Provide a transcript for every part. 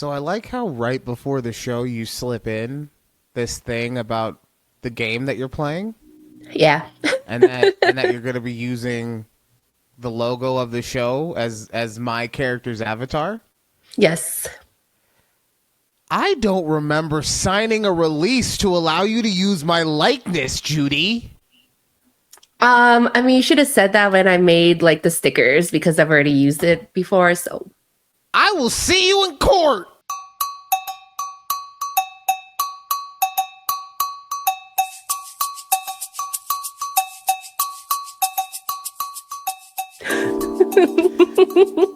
So I like how right before the show you slip in this thing about the game that you're playing. Yeah. and that you're going to be using the logo of the show as my character's avatar. Yes. I don't remember signing a release to allow you to use my likeness, Judy. I mean, you should have said that when I made like the stickers because I've already used it before. So I will see you in court.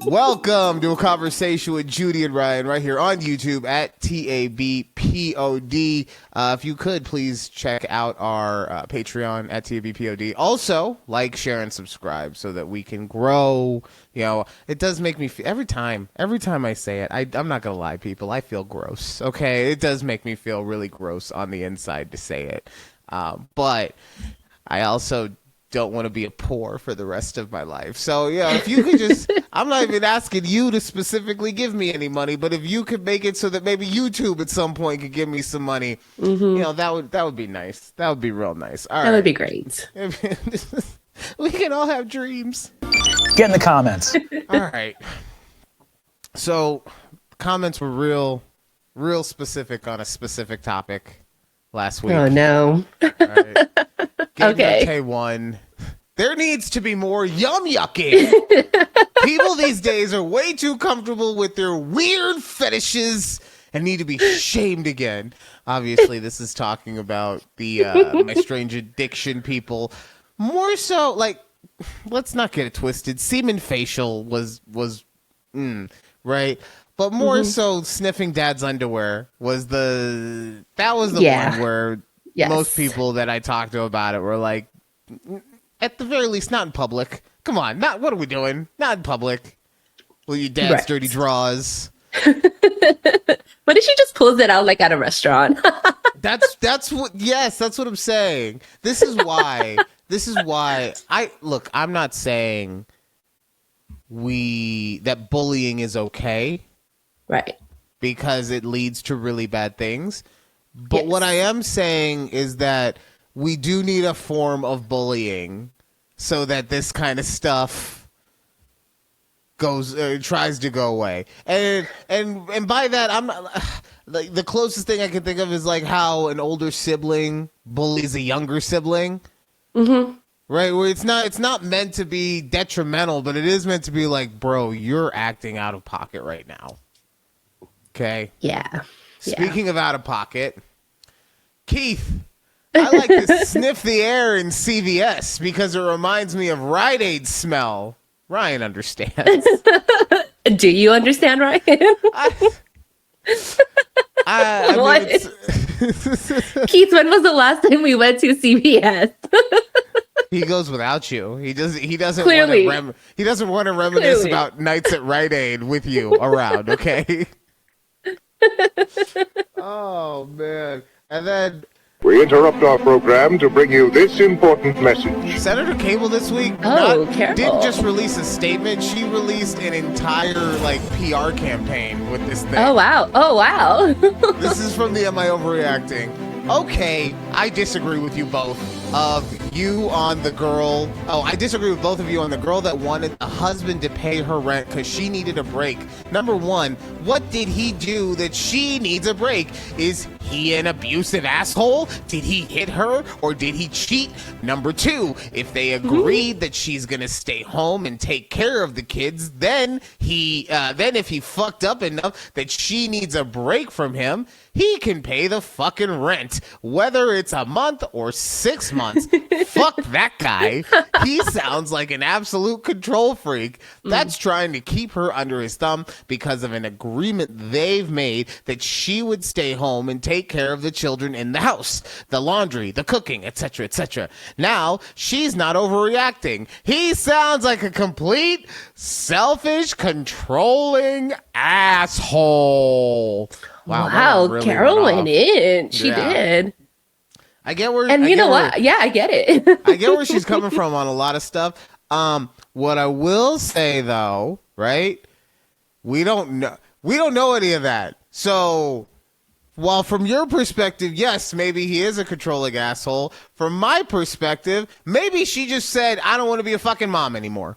Welcome to a conversation with Judy and Ryan right here on YouTube at tabpod. If you could please check out our Patreon at tabpod. Also, like, share, and subscribe so that we can grow. You know, it does make me feel every time I say it. I'm not gonna lie, people. I feel gross. Okay, it does make me feel really gross on the inside to say it, but I also don't want to be a poor for the rest of my life. So, yeah, if you could just, I'm not even asking you to specifically give me any money, but if you could make it so that maybe YouTube at some point could give me some money, you know, that would be nice. That would be real nice. All right. that would be great. We can all have dreams. Get in the comments. All right. So, comments were real specific on a specific topic last week. Oh, no. All right. Okay. K1. There needs to be more yum yucking. People these days are way too comfortable with their weird fetishes and need to be shamed again. Obviously, this is talking about the my strange addiction people. More so, like, let's not get it twisted. Semen facial was right, but more so, sniffing dad's underwear was the one where. Yes. Most people that I talked to about it were like, at the very least, not in public. Come on, what are we doing? Not in public. Well, your dad's dirty draws. What if she just pulls it out like at a restaurant? That's what I'm saying. This is why I'm not saying that bullying is okay. Right. Because it leads to really bad things. But what I am saying is that we do need a form of bullying so that this kind of stuff tries to go away. And by that, I'm not, like, the closest thing I can think of is like how an older sibling bullies a younger sibling. Mm-hmm. Right, where it's not meant to be detrimental, but it is meant to be like, bro, you're acting out of pocket right now. Okay? Yeah. Speaking of out of pocket, Keith, I like to sniff the air in CVS because it reminds me of Rite Aid smell. Ryan understands. Do you understand, Ryan? I what? Mean, Keith, when was the last time we went to CVS? He goes without you. He doesn't Clearly. he doesn't want to reminisce about nights at Rite Aid with you around, okay? Oh, man. And then we interrupt our program to bring you this important message. Senator Cable this week didn't just release a statement. She released an entire PR campaign with this thing. Oh, wow. This is from the Am I Overreacting? Okay, I disagree with you both. I disagree with both of you on the girl that wanted the husband to pay her rent because she needed a break. Number one, what did he do that she needs a break? Is he an abusive asshole? Did he hit her or did he cheat? Number two, if they agreed that she's gonna stay home and take care of the kids, then if he fucked up enough that she needs a break from him, he can pay the fucking rent, whether it's a month or 6 months. Fuck that guy. He sounds like an absolute control freak that's trying to keep her under his thumb because of an agreement they've made that she would stay home and take care of the children in the house, the laundry, the cooking, etc., etc. Now, she's not overreacting. He sounds like a complete, selfish, controlling asshole. Wow, really Carol went in. She did. I get where, and you know what? Yeah, I get it. I get where she's coming from on a lot of stuff. What I will say though, right? We don't know. We don't know any of that. So while from your perspective, yes, maybe he is a controlling asshole. From my perspective, maybe she just said, I don't want to be a fucking mom anymore.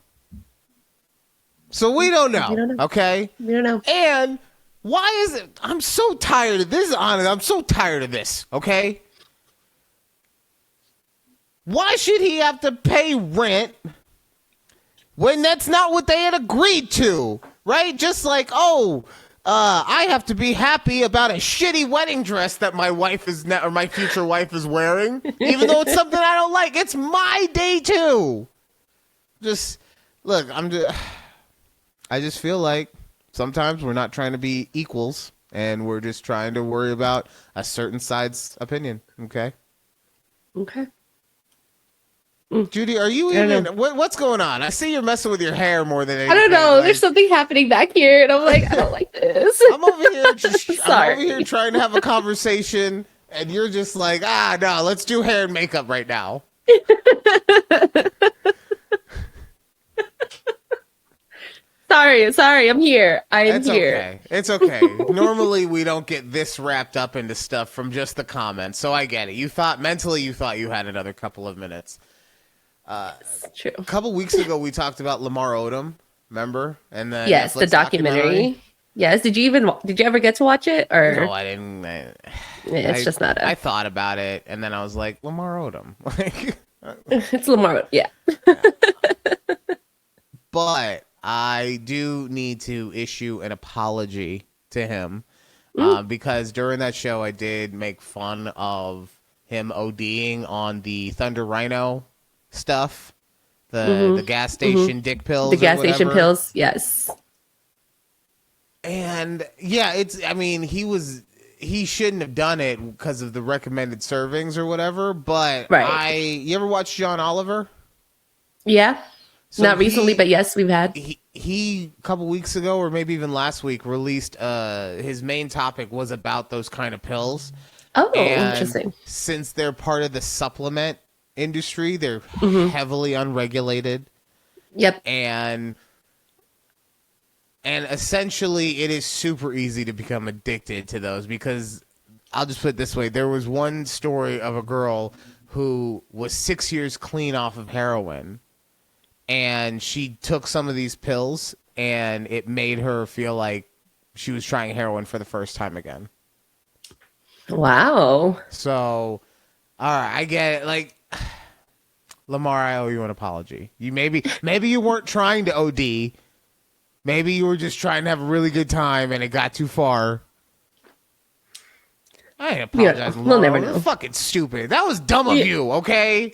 So we don't know. Okay? We don't know. And why is it? I'm so tired of this. Honestly, I'm so tired of this. Okay? Why should he have to pay rent when that's not what they had agreed to? Right? Just like, I have to be happy about a shitty wedding dress that my wife is or my future wife is wearing, even though it's something I don't like. It's my day too. Just look, I just feel like sometimes we're not trying to be equals, and we're just trying to worry about a certain side's opinion. Okay. Okay. Judy, are you even? What's going on? I see you're messing with your hair more than anything. I don't know. Like, There's something happening back here, and I'm like, I don't like this. I'm over here Sorry. I'm over here trying to have a conversation, and you're just like, no, let's do hair and makeup right now. Sorry, I'm here. I'm here. Okay. It's okay. Normally we don't get this wrapped up into stuff from just the comments, so I get it. You thought you had another couple of minutes. True. A couple weeks ago we talked about Lamar Odom, remember? And the Yes, Netflix the documentary. Yes. Did you ever get to watch it? Or no, I didn't. It's just not I thought about it, and then I was like, Lamar Odom. It's Lamar. Yeah. But I do need to issue an apology to him because during that show I did make fun of him ODing on the Thunder Rhino stuff, the gas station dick pills. The gas station pills, yes. And yeah, he shouldn't have done it because of the recommended servings or whatever. But you ever watch John Oliver? Yeah. So not recently, but yes, we've had. He a couple weeks ago, or maybe even last week, released his main topic was about those kind of pills. Oh, and interesting. Since they're part of the supplement industry, they're heavily unregulated. Yep. And essentially, it is super easy to become addicted to those because I'll just put it this way: there was one story of a girl who was 6 years clean off of heroin. And she took some of these pills, and it made her feel like she was trying heroin for the first time again. Wow. So, all right, I get it. Like, Lamar, I owe you an apology. Maybe you weren't trying to OD. Maybe you were just trying to have a really good time, and it got too far. I ain't apologizing, Lamar. We'll never know. Fucking stupid. That was dumb of you, okay?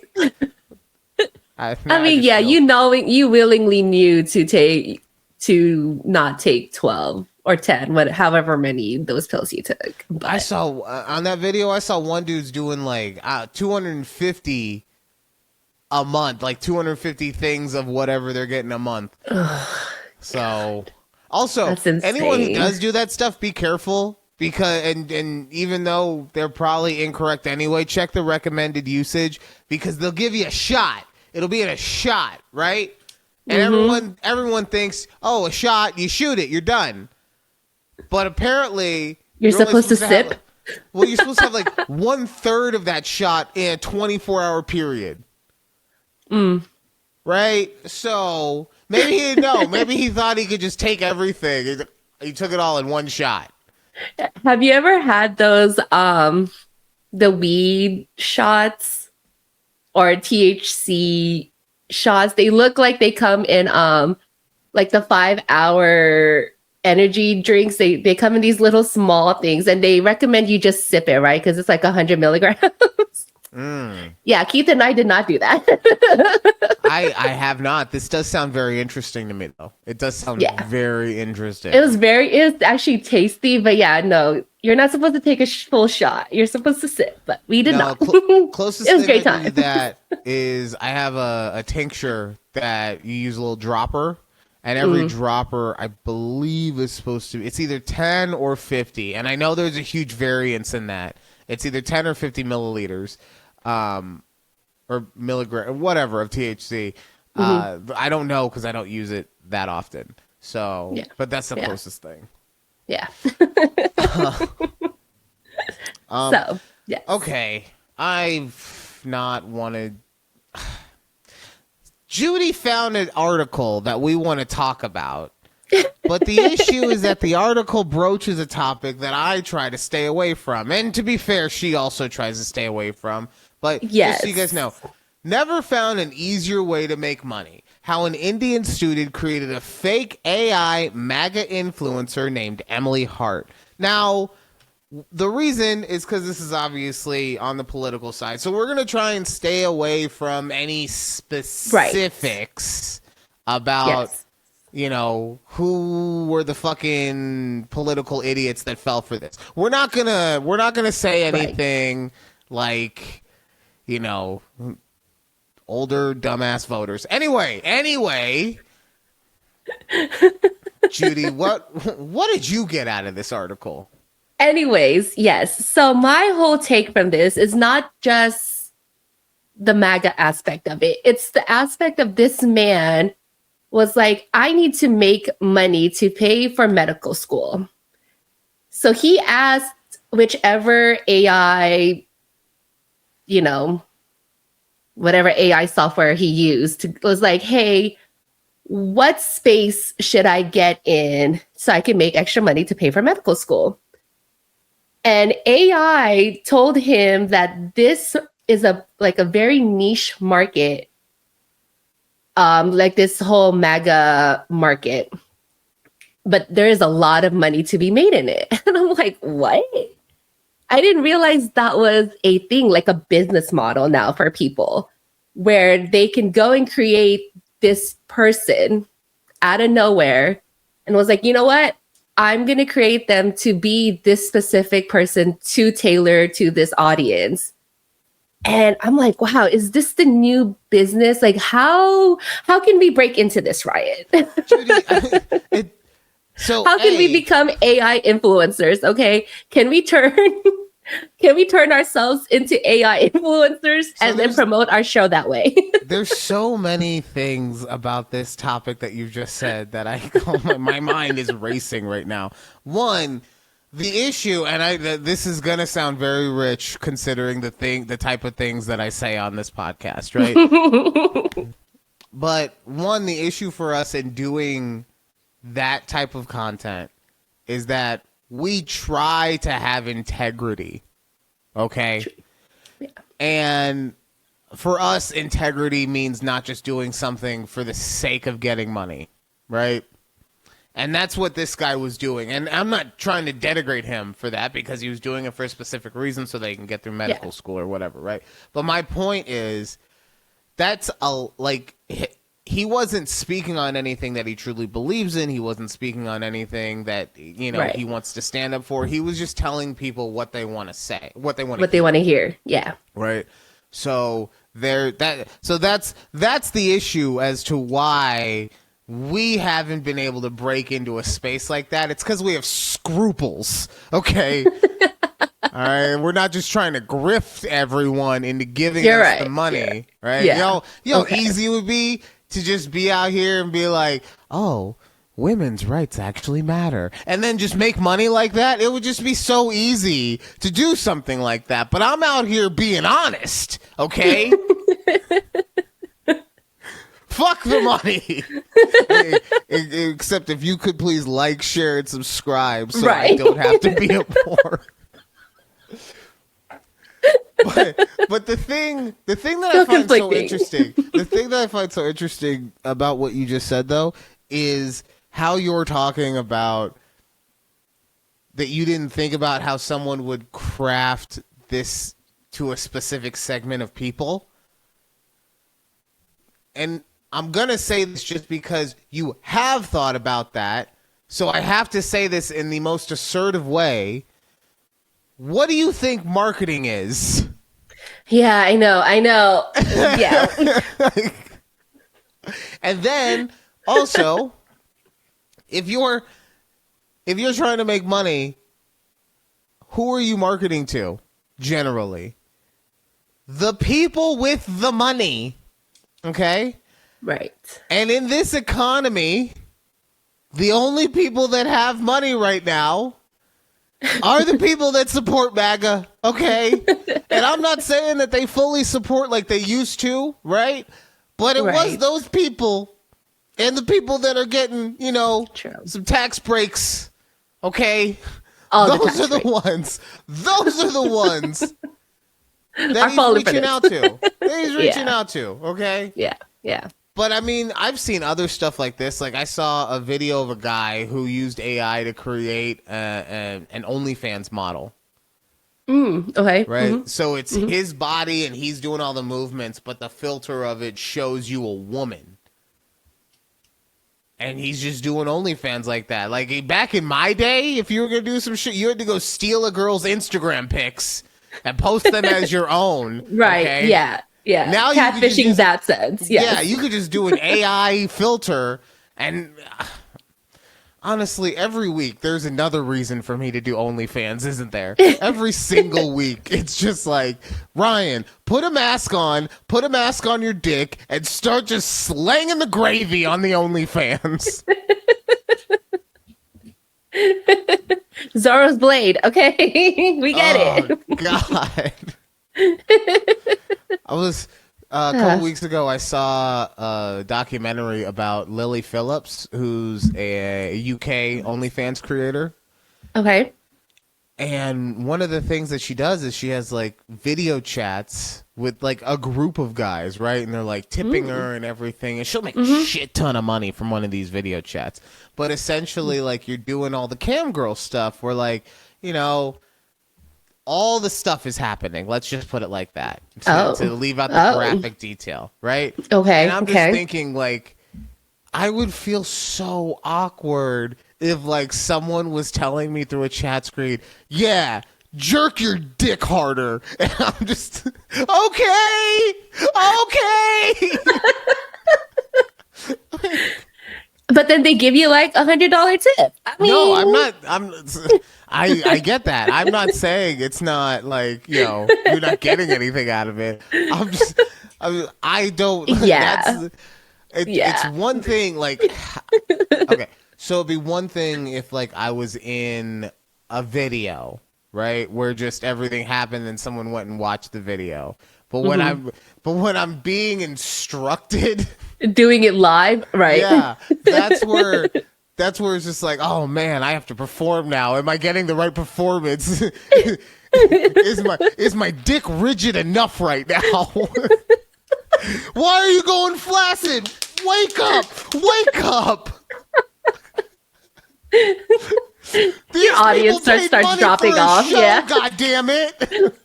You willingly knew to not take 12 or 10, however many those pills you took. But I saw on that video, I saw one dude's doing like 250 a month, like 250 things of whatever they're getting a month. So, also, anyone who does do that stuff, be careful because and even though they're probably incorrect anyway, check the recommended usage because they'll give you a shot. It'll be in a shot, right? And everyone thinks, oh, a shot, you shoot it, you're done. But apparently, you're supposed to sip. You're supposed to have like 1/3 of that shot in a 24-hour period. Right? So maybe he didn't know. Maybe he thought he could just take everything. He took it all in one shot. Have you ever had those the weed shots? Or THC shots? They look like they come in like the 5-hour energy drinks. They come in these little small things, and they recommend you just sip it, right? Because it's like 100 milligrams. Yeah, Keith and I did not do that. I have not. This does sound very interesting to me, though. It does sound very interesting. It was actually tasty, but yeah, no, you're not supposed to take a full shot. You're supposed to sip, but we did not. Closest it was thing great time. to that is I have a tincture that you use a little dropper, and every dropper, I believe, is supposed to, it's either 10 or 50, and I know there's a huge variance in that. It's either 10 or 50 milliliters. Or milligram, whatever, of THC. I don't know because I don't use it that often. So, but that's the closest thing. Yeah. Um, So, yes. Okay, I've not wanted. Judy found an article that we want to talk about, but the issue is that the article broaches a topic that I try to stay away from. And to be fair, she also tries to stay away from. But just so you guys know, never found an easier way to make money. How an Indian student created a fake AI MAGA influencer named Emily Hart. Now, the reason is because this is obviously on the political side. So we're going to try and stay away from any specifics about, you know, who were the fucking political idiots that fell for this. We're not going to say anything like, you know, older dumbass voters. Anyway, Judy, what did you get out of this article? Anyways, yes. So my whole take from this is not just the MAGA aspect of it. It's the aspect of this man was like, I need to make money to pay for medical school. So he asked whichever AI, you know, whatever AI software he used, was like, hey, what space should I get in so I can make extra money to pay for medical school? And AI told him that this is a very niche market, like this whole MAGA market, but there is a lot of money to be made in it. And I'm like, what? I didn't realize that was a thing, like a business model now for people, where they can go and create this person out of nowhere, and was like, you know what? I'm going to create them to be this specific person to tailor to this audience. And I'm like, wow, is this the new business? Like, how can we break into this, Ryan? Judy, how can we become AI influencers? Okay. Can we turn ourselves into AI influencers and then promote our show that way? There's so many things about this topic that you've just said that my mind is racing right now. One, the issue, and this is gonna sound very rich considering the type of things that I say on this podcast, right? But one, the issue for us in doing that type of content is that we try to have integrity, okay? Yeah. And for us, integrity means not just doing something for the sake of getting money, right? And that's what this guy was doing. And I'm not trying to denigrate him for that, because he was doing it for a specific reason so they can get through medical school or whatever, right? But my point is, he wasn't speaking on anything that he truly believes in. He wasn't speaking on anything that, he wants to stand up for. He was just telling people what they want to say, what they want to hear. Yeah. Right. So that's the issue as to why we haven't been able to break into a space like that. It's because we have scruples. Okay. All right, we're not just trying to grift everyone into giving us the money, right? Yeah. Easy it would be to just be out here and be like, oh, women's rights actually matter, and then just make money like that. It would just be so easy to do something like that. But I'm out here being honest, okay? Fuck the money. Except if you could please like, share, and subscribe so I don't have to be a porn. But the thing that I find so interesting, about what you just said, though, is how you're talking about that you didn't think about how someone would craft this to a specific segment of people. And I'm going to say this just because you have thought about that, so I have to say this in the most assertive way. What do you think marketing is? Yeah, I know. Yeah. And then also, if you're trying to make money, who are you marketing to? Generally, the people with the money. Okay? Right. And in this economy, the only people that have money right now are the people that support MAGA, okay? And I'm not saying that they fully support like they used to, right? But it was those people and the people that are getting, some tax breaks, okay? Those are the ones. Those are the ones that he's reaching out to. He's reaching out to, okay? Yeah, yeah. But I mean, I've seen other stuff like this. Like I saw a video of a guy who used AI to create an OnlyFans model. Okay. Right. Mm-hmm. So it's his body and he's doing all the movements, but the filter of it shows you a woman. And he's just doing OnlyFans like that. Like back in my day, if you were going to do some shit, you had to go steal a girl's Instagram pics and post them as your own. Right. Okay? Yeah. Yeah. Now catfishing in that sense. Yes. Yeah, you could just do an AI filter, and honestly, every week there's another reason for me to do OnlyFans, isn't there? Every single week, it's just like, Ryan, put a mask on your dick, and start just slanging the gravy on the OnlyFans. Zorro's blade. Okay, we get it. God. I was a couple weeks ago. I saw a documentary about Lily Phillips, who's a UK OnlyFans creator. Okay. And one of the things that she does is she has like video chats with like a group of guys, right? And they're like tipping her and everything, and she'll make a shit ton of money from one of these video chats. But essentially, like you're doing all the cam girl stuff, where like all the stuff is happening. Let's just put it like that to leave out the graphic detail, right? Okay. And I'm just thinking, like, I would feel so awkward if, like, someone was telling me through a chat screen, yeah, jerk your dick harder. And I'm just, okay. But then they give you like $100 tip. I mean, no, I'm not. I get that. I'm not saying it's not like, you're not getting anything out of it. I don't. Yeah. It's one thing, like, okay. So it'd be one thing if like I was in a video, right, where just everything happened and someone went and watched the video. But when I'm being instructed, doing it live, right? Yeah, that's where it's just like, oh man, I have to perform now. Am I getting the right performance? Is my dick rigid enough right now? Why are you going flaccid? Wake up! Your audience starts dropping off. Show, yeah, God damn it!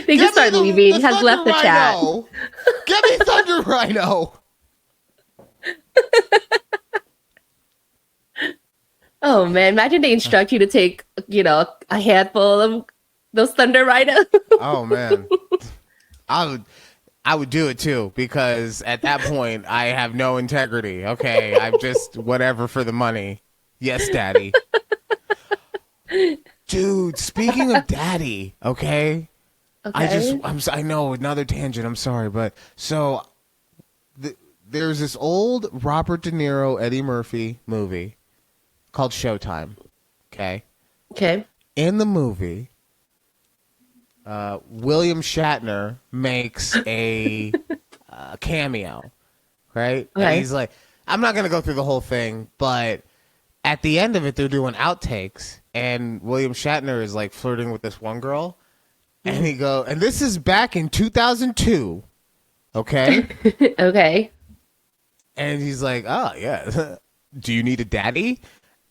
They just start leaving. Has left the chat. Get me Thunder Rhino. Oh man, imagine they instruct you to take, a handful of those Thunder Rhinos. Oh man, I would do it too, because at that point I have no integrity. Okay, I'm just whatever for the money. Yes, daddy. Dude, speaking of daddy, okay? I know, another tangent, I'm sorry, but so there's this old Robert De Niro, Eddie Murphy movie called Showtime, okay? Okay. In the movie, William Shatner makes a cameo, right? Okay. And he's like, I'm not going to go through the whole thing, but at the end of it, they're doing outtakes, and William Shatner is like flirting with this one girl. And and this is back in 2002, okay? Okay. And he's like, oh, yeah, do you need a daddy?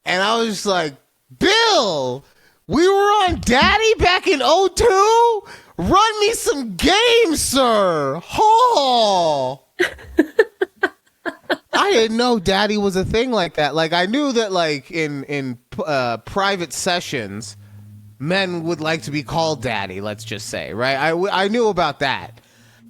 And I was like, Bill, we were on Daddy back in '02? Run me some games, sir. Oh. I didn't know Daddy was a thing like that. Like, I knew that, like, in private sessions, men would like to be called daddy, let's just say, right? I knew about that.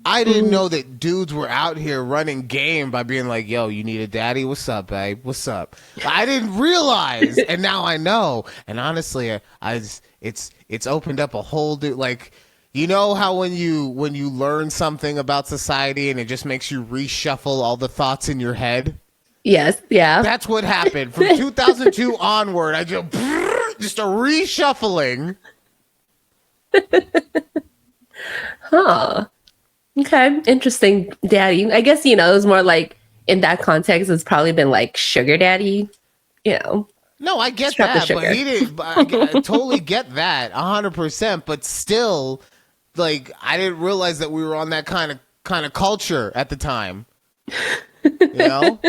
I didn't know that dudes were out here running game by being like, yo, you need a daddy? What's up, babe? What's up? I didn't realize, and now I know. And honestly, it's opened up a whole new, like, you know how when you learn something about society and it just makes you reshuffle all the thoughts in your head? Yes, yeah. That's what happened. From 2002 onward, I just a reshuffling. Huh. Okay. Interesting, daddy. I guess, it was more like in that context, it's probably been like sugar daddy, you know. No, I get Strap the that, but sugar. he didn't. I totally get that, 100%. But still, like, I didn't realize that we were on that kind of culture at the time. You know?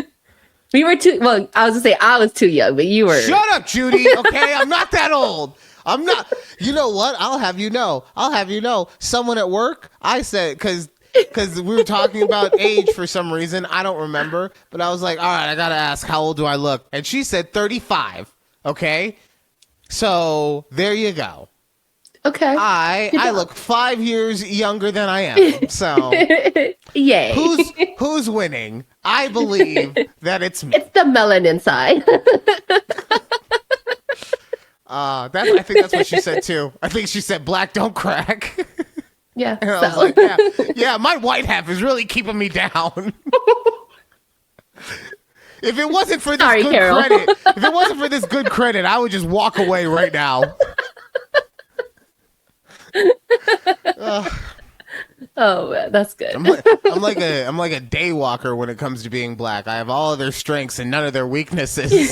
We were too, well, I was gonna say I was too young, but you were. Shut up, Judy. Okay, I'm not that old. I'm not. You know what? I'll have you know. Someone at work, I said, because we were talking about age for some reason. I don't remember. But I was like, all right, I got to ask, how old do I look? And she said 35. Okay? So there you go. Okay. I look 5 years younger than I am. So Yay. who's winning? I believe that it's me. It's the melanin side. I think that's what she said too. I think she said black don't crack. Yeah. And I was like, yeah, my white half is really keeping me down. If it wasn't for this good credit, I would just walk away right now. Oh, man, that's good. I'm like a day walker when it comes to being black. I have all of their strengths and none of their weaknesses.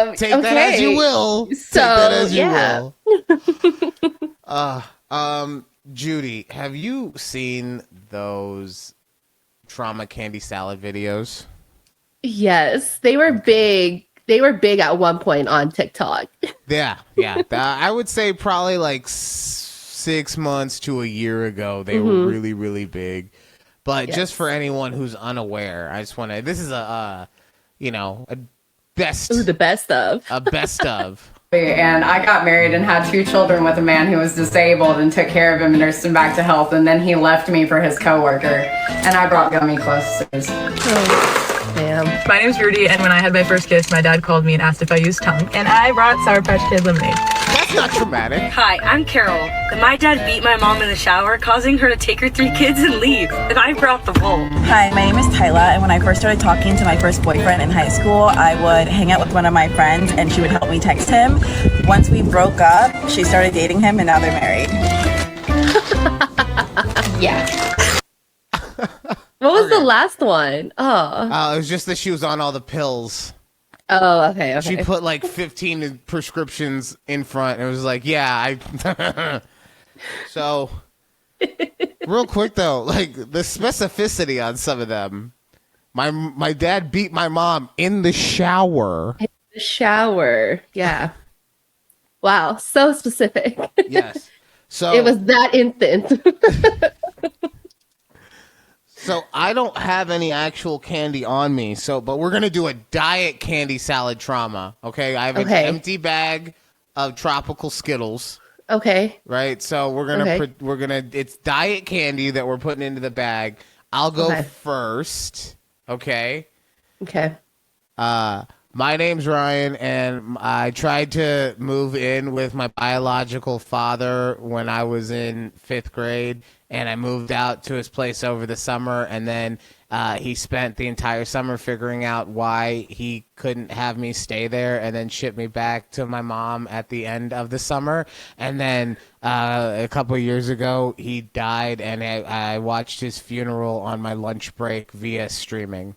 Take that as you will. Judy, have you seen those trauma candy salad videos? Yes, they were big. They were big at one point on TikTok. Yeah. I would say probably like 6 months to a year ago, they were really, really big. But just for anyone who's unaware, I just want to. This is a best. Ooh, the best of. A best of. And I got married and had 2 children with a man who was disabled and took care of him and nursed him back to health. And then he left me for his coworker. And I brought gummy clusters. Oh, damn. My name's Rudy, and when I had my first kiss, my dad called me and asked if I used tongue. And I brought Sour Patch Kid lemonade. That's not traumatic. Hi, I'm Carol, and my dad beat my mom in the shower, causing her to take her 3 kids and leave. And I brought the bowl. Hi, my name is Tyla, and when I first started talking to my first boyfriend in high school, I would hang out with one of my friends, and she would help me text him. Once we broke up, she started dating him, and now they're married. Yeah. What was the last one? Oh. It was just that she was on all the pills. Oh, okay. She put like 15 prescriptions in front. And it was like, So, real quick though, like the specificity on some of them. My dad beat my mom in the shower. In the shower. Yeah. Wow. So specific. Yes. So it was that instant. So I don't have any actual candy on me. But we're gonna do a diet candy salad trauma. Okay, I have an empty bag of tropical Skittles. Okay. Right. So we're gonna it's diet candy that we're putting into the bag. I'll go first. Okay. Okay. My name's Ryan, and I tried to move in with my biological father when I was in 5th grade, and I moved out to his place over the summer, and then he spent the entire summer figuring out why he couldn't have me stay there, and then shipped me back to my mom at the end of the summer. And then a couple of years ago, he died, and I watched his funeral on my lunch break via streaming.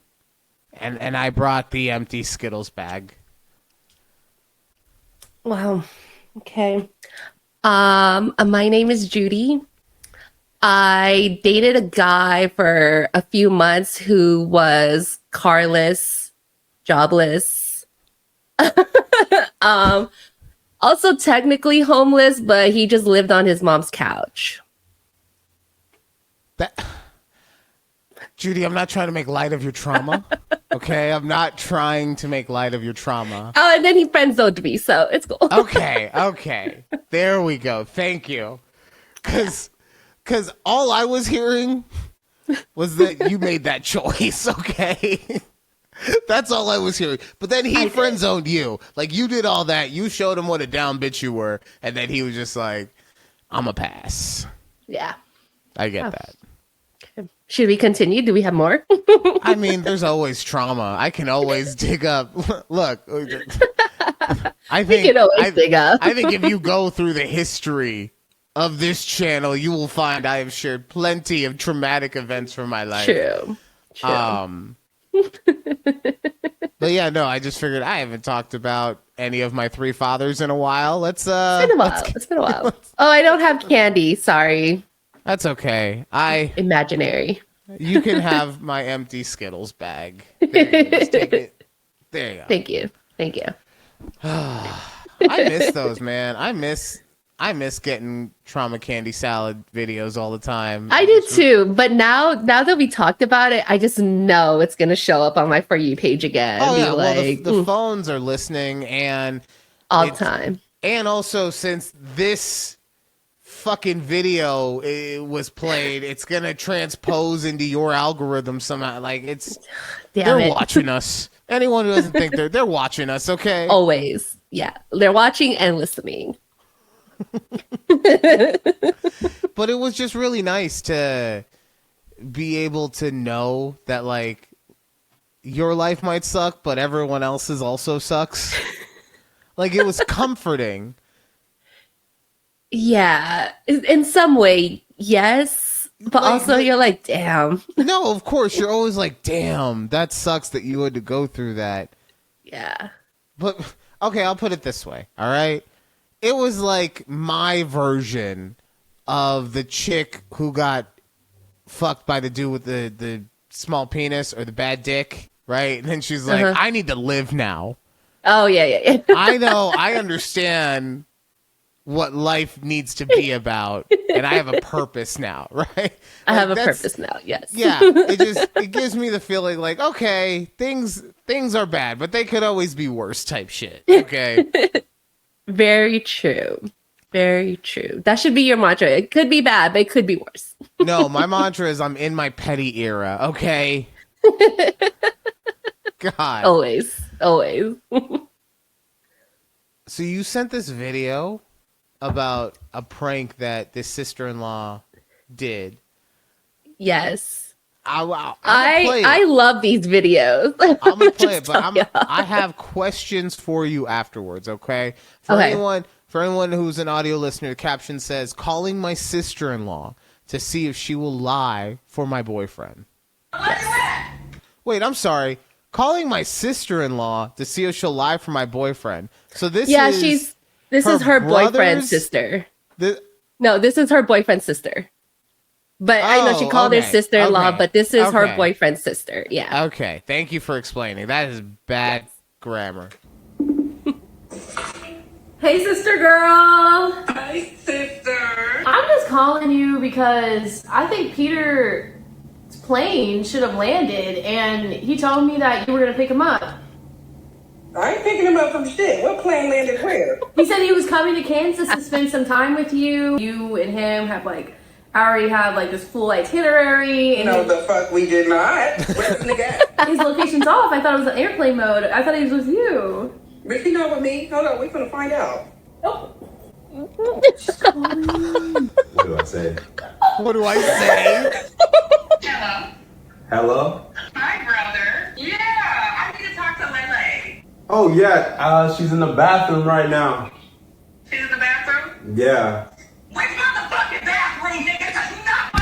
And I brought the empty Skittles bag. Wow. Okay. My name is Judy. I dated a guy for a few months who was carless, jobless. Also technically homeless, but he just lived on his mom's couch. Judy, I'm not trying to make light of your trauma. Okay, I'm not trying to make light of your trauma. Oh, and then he friend-zoned me, so it's cool. Okay. There we go. Thank you. Because all I was hearing was that you made that choice, okay? That's all I was hearing. But then he friend-zoned you. Like, you did all that. You showed him what a down bitch you were. And then he was just like, I'm a pass. Yeah. I get that. Should we continue? Do we have more? I mean, there's always trauma. I can always dig up. Look, I think can always dig up. I think if you go through the history of this channel, you will find I have shared plenty of traumatic events from my life. True. But yeah, no, I just figured I haven't talked about any of my three fathers in a while. It's been a while. It's been a while. Oh, I don't have candy. Sorry. That's okay. Imaginary. You can have my empty Skittles bag. There you go. Just take it. There you go. Thank you. I miss those, man. I miss getting trauma candy salad videos all the time. I do too, but now that we talked about it, I just know it's gonna show up on my For You page again. Oh yeah, well, like, the phones are listening and all the time. And also, since this fucking video was played, it's gonna transpose into your algorithm somehow. Like they're watching us. Anyone who doesn't think they're watching us, okay? Always, yeah, they're watching and listening. But it was just really nice to be able to know that, like, your life might suck, but everyone else's also sucks. Like, it was comforting. Yeah, in some way, yes. But like, also, you're like, damn. No, of course. You're always like, damn, that sucks that you had to go through that. Yeah. But, okay, I'll put it this way, all right? It was like my version of the chick who got fucked by the dude with the small penis or the bad dick, right? And then she's like, I need to live now. Oh, yeah. I know. I understand what life needs to be about, and I have a purpose now, right? I have a purpose now, yes. Yeah, it gives me the feeling like, okay, things are bad, but they could always be worse type shit, okay? Very true. Very true. That should be your mantra. It could be bad, but it could be worse. No, my mantra is I'm in my petty era, okay? God. Always. So you sent this video about a prank that this sister-in-law did. Yes. I love these videos. I'm gonna play it, but I have questions for you afterwards, okay? For anyone who's an audio listener, the caption says, calling my sister-in-law to see if she will lie for my boyfriend. Yes. Wait, I'm sorry. Calling my sister-in-law to see if she'll lie for my boyfriend. So this is her boyfriend's sister. No, this is her boyfriend's sister. But I know she called her sister-in-law, but this is her boyfriend's sister. Yeah. Okay. Thank you for explaining. That is bad grammar. Hey, sister girl. Hi, sister. I'm just calling you because I think Peter's plane should have landed, and he told me that you were going to pick him up. I ain't picking him up from shit. What plane landed where? He said he was coming to Kansas to spend some time with you. You and him have already have this full itinerary. And no, the fuck we did not. Where's the nigga? His location's off. I thought it was on airplane mode. I thought he was with you. But he not with me. Hold on, we finna find out. Oh. What do I say? What do I say? Hello. Hello? Hi, brother. Yeah, I need to talk to Lele. Oh, yeah. She's in the bathroom right now. She's in the bathroom? Yeah. Which motherfucking bathroom, nigga? Cause you not my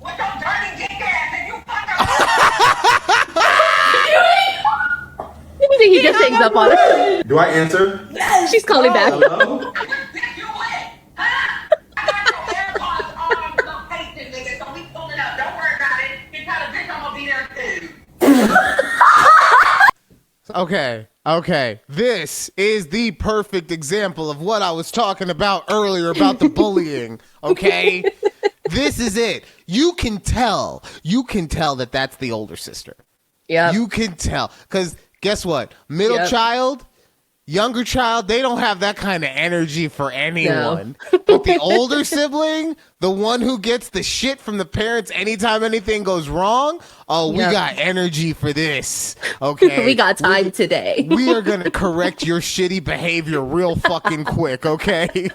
What's your dirty dick ass and you I think he just hangs up on her. Do I answer? She's calling back. Hello? Okay. This is the perfect example of what I was talking about earlier about the bullying, okay? This is it. You can tell that that's the older sister. Yeah. You can tell. Because guess what? Middle child, younger child, they don't have that kind of energy for anyone. No. But the older sibling, the one who gets the shit from the parents anytime anything goes wrong, we got energy for this. Okay. We got time today. We are going to correct your shitty behavior real fucking quick, okay?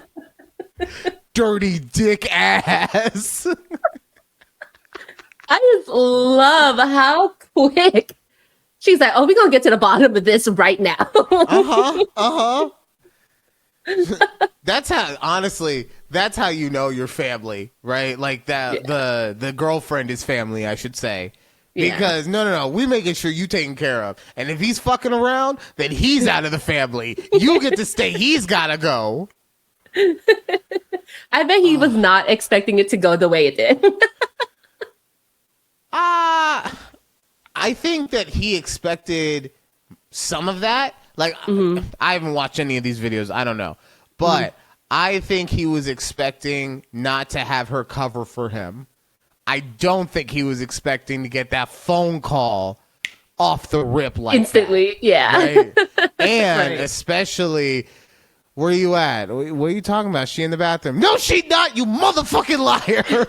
Dirty dick ass. I just love how quick she's like, oh, we're going to get to the bottom of this right now. That's how, honestly, that's how you know your family, right? Like that, the girlfriend is family, I should say. Because no, we making sure you taken care of. And if he's fucking around, then he's out of the family. You get to stay. He's gotta go. I bet he was not expecting it to go the way it did. I think that he expected some of that. Like, I haven't watched any of these videos. I don't know. But I think he was expecting not to have her cover for him. I don't think he was expecting to get that phone call off the rip like instantly. That, right? And especially, where you at? What are you talking about? She in the bathroom? No, she not. You motherfucking liar!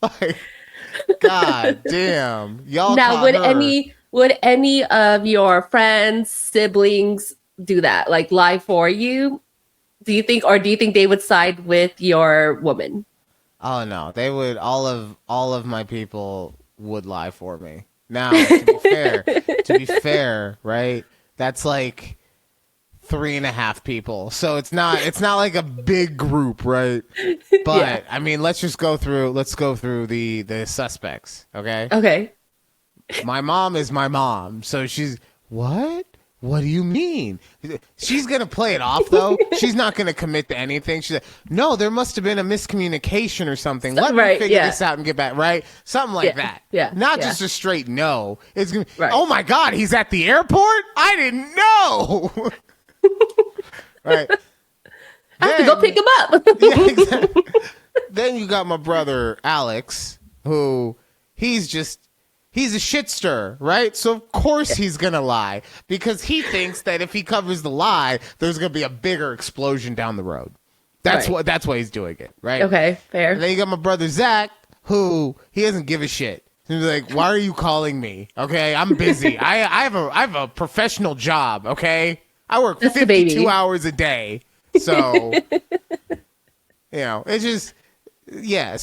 Like, God damn, y'all. Now, would any of your friends, siblings do that? Like lie for you? Do you think they would side with your woman? Oh no, they would. All of my people would lie for me. Now, to be fair, right? That's like 3.5 people, so it's not like a big group, right? But I mean, let's go through the suspects, okay? Okay. My mom is my mom, so she's what? What do you mean? She's going to play it off, though. She's not going to commit to anything. She's like, no, there must have been a miscommunication or something. Let me figure this out and get back, right? Something like that. Yeah. Not just a straight no. It's gonna, oh, my God, he's at the airport? I didn't know. Right. I have to go pick him up. Yeah, exactly. Then you got my brother, Alex, who he's a shit stirrer, right? So of course he's gonna lie because he thinks that if he covers the lie, there's gonna be a bigger explosion down the road. That's why he's doing it, right? Okay, fair. And then you got my brother Zach, who he doesn't give a shit. He's like, "Why are you calling me? Okay, I'm busy. I have a professional job. Okay, I work 52 hours a day. So it's just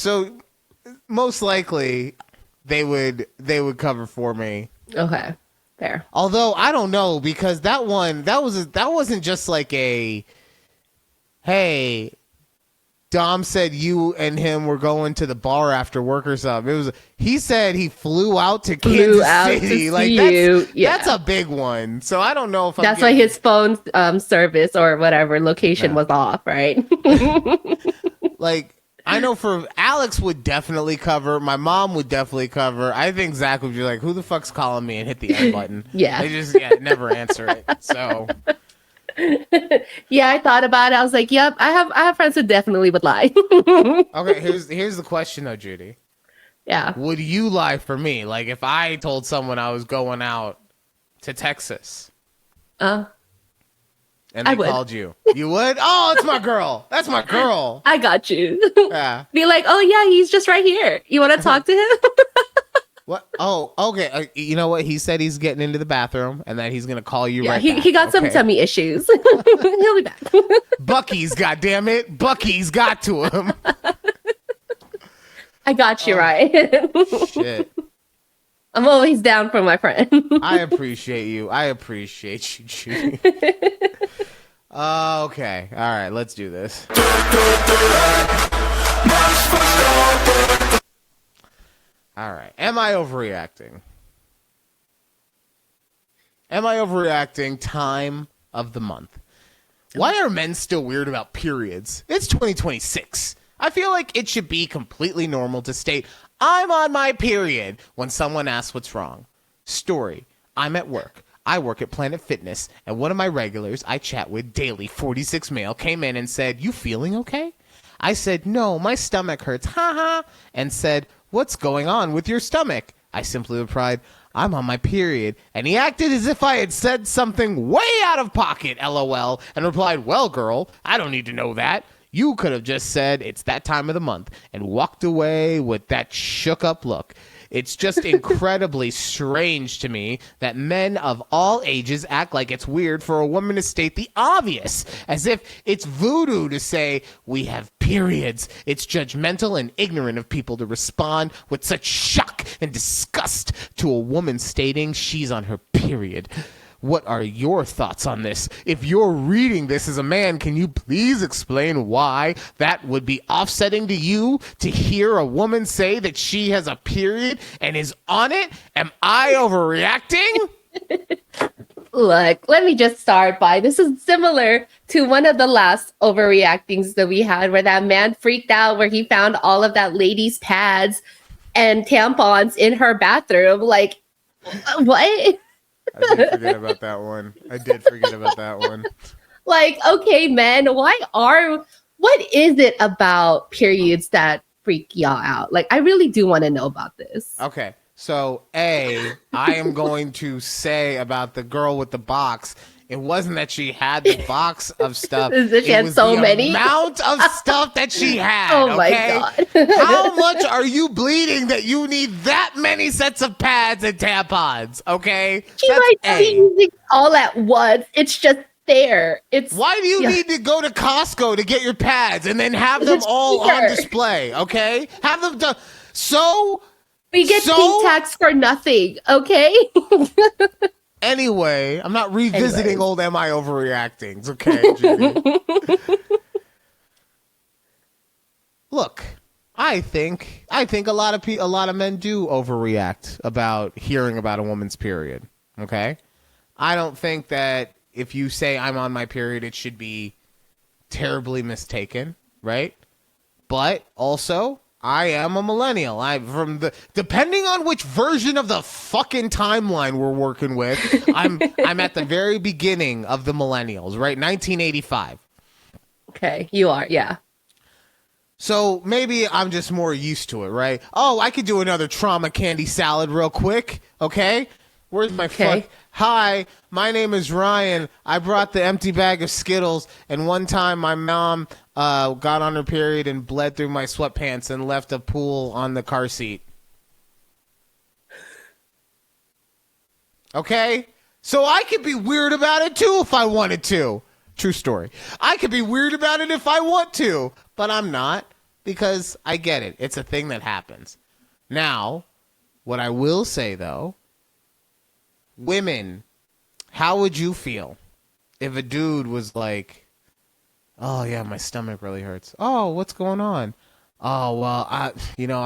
So most likely." They would cover for me. Okay, fair. Although I don't know because that wasn't just like a, hey, Dom said you and him were going to the bar after work or something. He said he flew out to Kansas City. Like that's a big one. So I don't know if that's why his phone service or whatever location was off, right? Like. I know for Alex would definitely cover. My mom would definitely cover. I think Zach would be like, "Who the fuck's calling me?" and hit the end button. Yeah, they just never answer it. So yeah, I thought about it. I was like, "Yep, I have friends who definitely would lie." Okay, here's the question though, Judy. Yeah, would you lie for me? Like if I told someone I was going out to Texas, and they called you. You would? Oh, it's my girl. That's my girl. I got you. Yeah. Be like, oh, yeah, he's just right here. You want to talk to him? What? Oh, okay. You know what? He said he's getting into the bathroom and that he's going to call you right back. He got some tummy issues. He'll be back. Bucky's, goddammit. Bucky's got to him. I got you right. Shit. I'm always down for my friend. I appreciate you. Judy. Okay. All right. Let's do this. All right. Am I overreacting? Time of the month. Why are men still weird about periods? It's 2026. I feel like it should be completely normal to state, I'm on my period when someone asks what's wrong. Story. I'm at work. I work at Planet Fitness, and one of my regulars I chat with daily, 46 male, came in and said, you feeling okay? I said, no, my stomach hurts, haha, and said, what's going on with your stomach? I simply replied, I'm on my period, and he acted as if I had said something way out of pocket, LOL, and replied, well, girl, I don't need to know that. You could have just said it's that time of the month and walked away with that shook up look. It's just incredibly strange to me that men of all ages act like it's weird for a woman to state the obvious, as if it's voodoo to say we have periods. It's judgmental and ignorant of people to respond with such shock and disgust to a woman stating she's on her period. What are your thoughts on this? If you're reading this as a man, can you please explain why that would be offsetting to you to hear a woman say that she has a period and is on it? Am I overreacting? Look, let me just start by this is similar to one of the last overreactings that we had where that man freaked out where he found all of that lady's pads and tampons in her bathroom. Like, what? I did forget about that one. Like, okay, men, what is it about periods that freak y'all out? Like, I really do want to know about this. Okay, so I am going to say about the girl with the box. It wasn't that she had the box of stuff. She had so many amount of stuff that she had. Oh my God. How much are you bleeding that you need that many sets of pads and tampons? Okay, she might be using all at once. It's just there. Why do you need to go to Costco to get your pads and then have them all on display? Okay, have them done. So we get pink tax for nothing. Okay. Anyway, I'm not revisiting old "Am I overreactings?" Okay, Judy. Look, I think a lot of men do overreact about hearing about a woman's period. Okay, I don't think that if you say I'm on my period, it should be terribly mistaken, right? But also, I am a millennial. Depending on which version of the fucking timeline we're working with, I'm at the very beginning of the millennials, right? 1985. Okay, you are, yeah. So maybe I'm just more used to it, right? Oh, I could do another trauma candy salad real quick, okay? Where's my fuck? Hi, my name is Ryan. I brought the empty bag of Skittles, and one time my mom got on her period and bled through my sweatpants and left a pool on the car seat. Okay? So I could be weird about it too if I wanted to. True story. I could be weird about it if I want to, but I'm not because I get it. It's a thing that happens. Now, what I will say though, women, how would you feel if a dude was like, oh yeah, my stomach really hurts. Oh, what's going on? Oh, well, I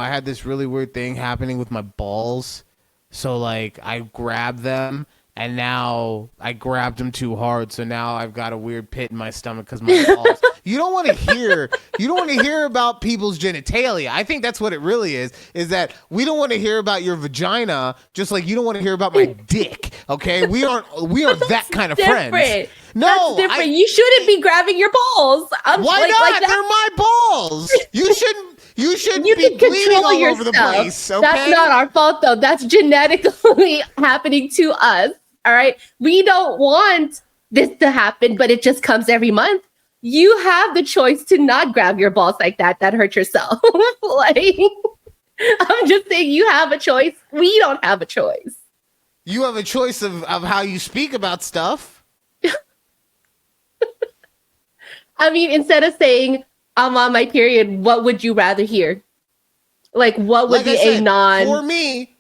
had this really weird thing happening with my balls. So like I grabbed them and now I grabbed them too hard. So now I've got a weird pit in my stomach because my balls. You don't want to hear about people's genitalia. I think that's what it really is that we don't want to hear about your vagina, just like you don't want to hear about my dick. Okay, we aren't that kind of friends. No, that's different. You shouldn't be grabbing your balls. Why not? They're my balls. You shouldn't you be can bleeding all yourself. over the place. Okay? That's not our fault though. That's genetically happening to us. All right. We don't want this to happen, but it just comes every month. You have the choice to not grab your balls like that. That hurts yourself. Like, I'm just saying you have a choice. We don't have a choice. You have a choice of how you speak about stuff. I mean, instead of saying I'm on my period, what would you rather hear? Like, what would be a non?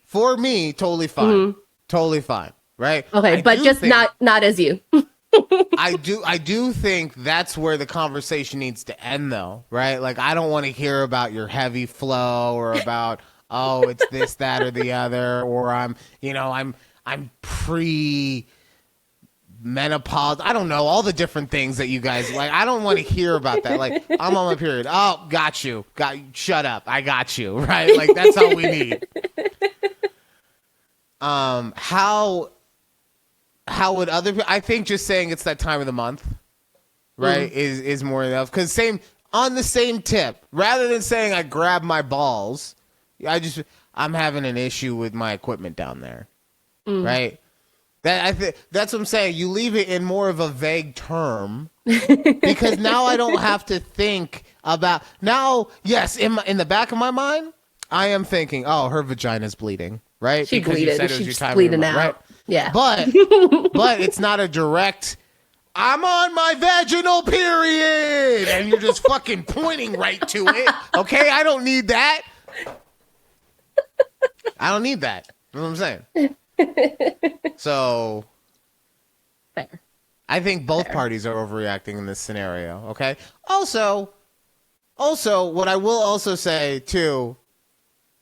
For me, totally fine. Mm-hmm. Totally fine. Right? Okay, but just not as you. I do think that's where the conversation needs to end though, right? Like I don't want to hear about your heavy flow or about oh, it's this, that, or the other, or I'm pre menopause. I don't know, all the different things that you guys like. I don't want to hear about that. Like I'm on my period. Oh, got you. Shut up. I got you. Right? Like that's all we need. How would other people? I think just saying it's that time of the month, right, is more enough. Because on the same tip, rather than saying I grab my balls, I'm having an issue with my equipment down there, right? That's what I'm saying. You leave it in more of a vague term because now I don't have to think about. Now, yes, in the back of my mind, I am thinking, oh, her vagina's bleeding, right? She because you bleeding. said it was your She's time of bleeding your month, out. right? Yeah. But it's not a direct, I'm on my vaginal period, and you're just fucking pointing right to it. Okay, I don't need that. I don't need that. You know what I'm saying? So, Fair. I think both parties are overreacting in this scenario. Okay. Also, what I will also say too,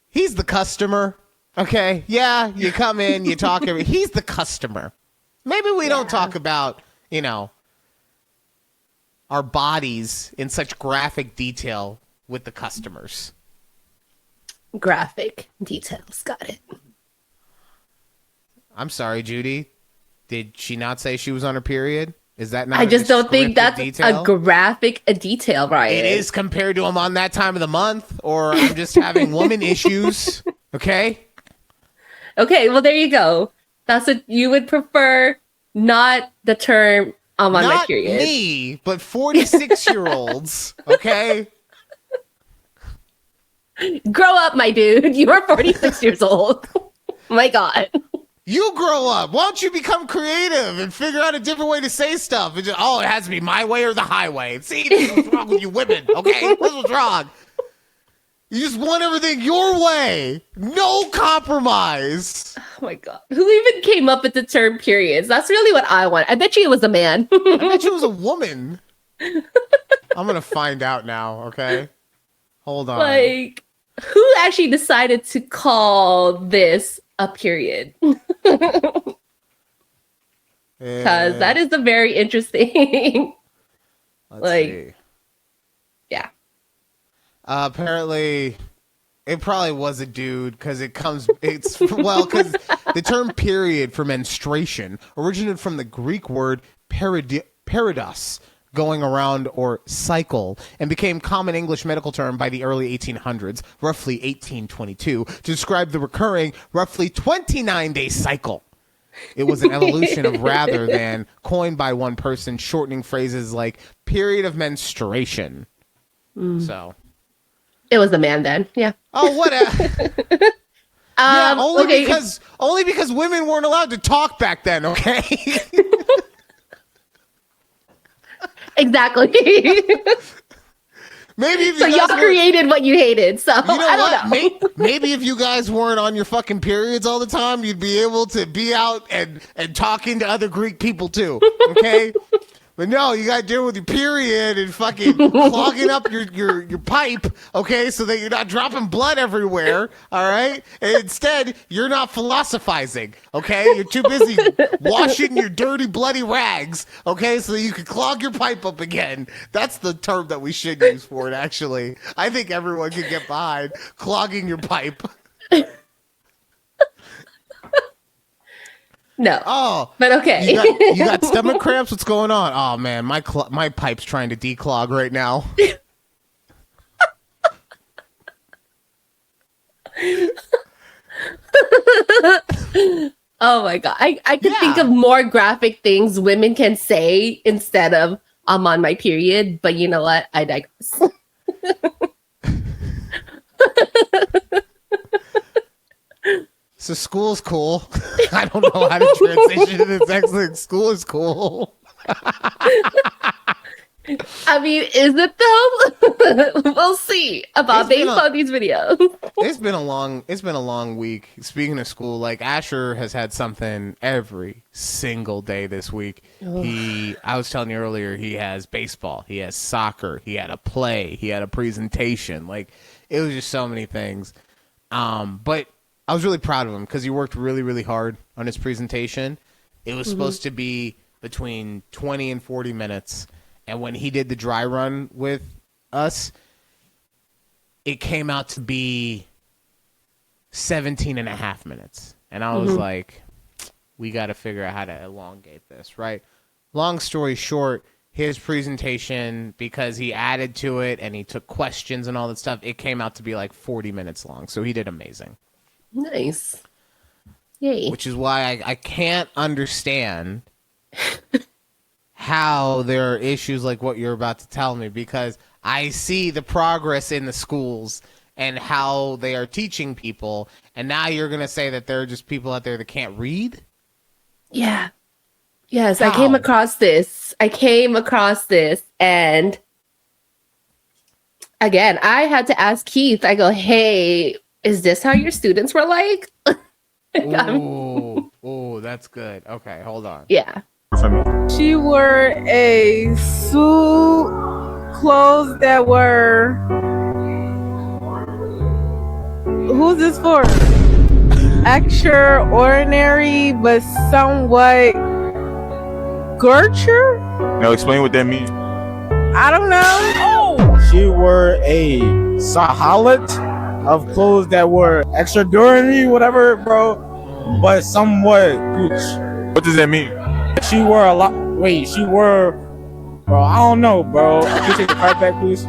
he's the customer. Okay. Yeah, you come in, you talk. He's the customer. Maybe we don't talk about, our bodies in such graphic detail with the customers. Graphic details. Got it. I'm sorry, Judy. Did she not say she was on her period? Is that not? I just don't think that's detail? a graphic detail, Ryan. It is compared to I'm on that time of the month, or I'm just having woman issues. Okay. Okay, well, there you go. That's what you would prefer, not the term I'm on my period. Not me, but 46-year-olds, okay? Grow up, my dude. You are 46 years old. My God. You grow up. Why don't you become creative and figure out a different way to say stuff? And just, it has to be my way or the highway. See, this is what's wrong with you women, okay? This is what's wrong. You just want everything your way. No compromise. Oh my God. Who even came up with the term periods? That's really what I want. I bet you it was a man. I bet you it was a woman. I'm going to find out now, okay? Hold on. Like, who actually decided to call this a period? Because that is a very interesting. Let's see. Yeah. Apparently, it probably was a dude because because the term period for menstruation originated from the Greek word peridos, going around or cycle, and became common English medical term by the early 1800s, roughly 1822, to describe the recurring, roughly 29-day cycle. It was an evolution of rather than coined by one person, shortening phrases like period of menstruation. So. It was a man then, yeah. Oh, what? Only because women weren't allowed to talk back then. Okay. Exactly. Maybe if so y'all created what you hated. So I don't know. Maybe if you guys weren't on your fucking periods all the time, you'd be able to be out and talking to other Greek people too. Okay. But no, you got to deal with your period and fucking clogging up your pipe, okay, so that you're not dropping blood everywhere, all right? And instead, you're not philosophizing, okay? You're too busy washing your dirty, bloody rags, okay, so that you can clog your pipe up again. That's the term that we should use for it, actually. I think everyone can get behind clogging your pipe. No. Oh. But okay. You got stomach cramps? What's going on? Oh, man, my pipe's trying to declog right now. Oh, my God. I could think of more graphic things women can say instead of I'm on my period. But you know what? I digress. So school's cool. I don't know how to transition to this next thing. School is cool. I mean, is it though? We'll see about based on these videos. It's been a long week. Speaking of school, like Asher has had something every single day this week. I was telling you earlier, he has baseball, he has soccer, he had a play, he had a presentation. Like it was just so many things. But I was really proud of him because he worked really, really hard on his presentation. It was supposed to be between 20 and 40 minutes. And when he did the dry run with us, it came out to be 17 and a half minutes. And I was like, we got to figure out how to elongate this, right? Long story short, his presentation, because he added to it and he took questions and all that stuff, it came out to be like 40 minutes long. So he did amazing. Nice. Yay. Which is why I can't understand how there are issues like what you're about to tell me, because I see the progress in the schools and how they are teaching people. And now you're going to say that there are just people out there that can't read? Yeah. Yes, How? I came across this. And again, I had to ask Keith. I go, "Hey, is this how your students were like?" Ooh, that's good. Okay, hold on. Yeah. She wore a suit, clothes that were. Who's this for? Extraordinary, but somewhat Gertrude? Now explain what that means. I don't know. Oh! She wore a sahalat of clothes that were extraordinary, whatever, bro, but somewhat gooch. What does that mean? She wore a lot. Wait, she wore. Bro, I don't know, bro. Can you take the card back, please?